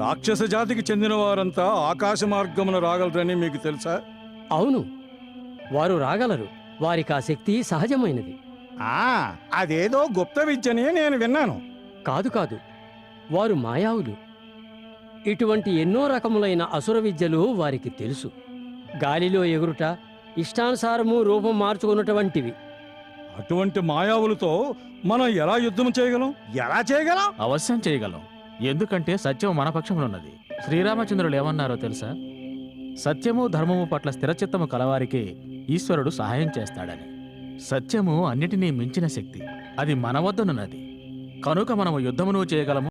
రాక్షస జాతికి చెందిన వారంతా ఆకాశ మార్గమున రాగలరని మీకు తెలుసా? అవును, వారు రాగలరు. వారికి ఆ శక్తి సహజమైనది. అదేదో గుప్త విద్యని నేను విన్నాను. కాదు కాదు, వారు మాయావులు. ఇటువంటి ఎన్నో రకములైన అసుర విద్యలు వారికి తెలుసు. గాలిలో ఎగురుట, ఇష్టానుసారము రూపం మార్చుకున్నటువంటివి. అటువంటి మాయావులతో మనం ఎలా యుద్ధం చేయగలం? ఎలా చేయగలం? అవశ్యం చేయగలం. ఎందుకంటే సత్యం మన పక్షంలో ఉన్నది. శ్రీరామచంద్రులు ఏమన్నారో తెలుసా? సత్యము ధర్మము పట్ల స్థిరచిత్తము కలవారికి ఈశ్వరుడు సహాయం చేస్తాడని. సత్యము అన్నిటినీ మించిన శక్తి. అది మన వద్దనున్నది. కనుక మనము యుద్ధమును చేయగలము.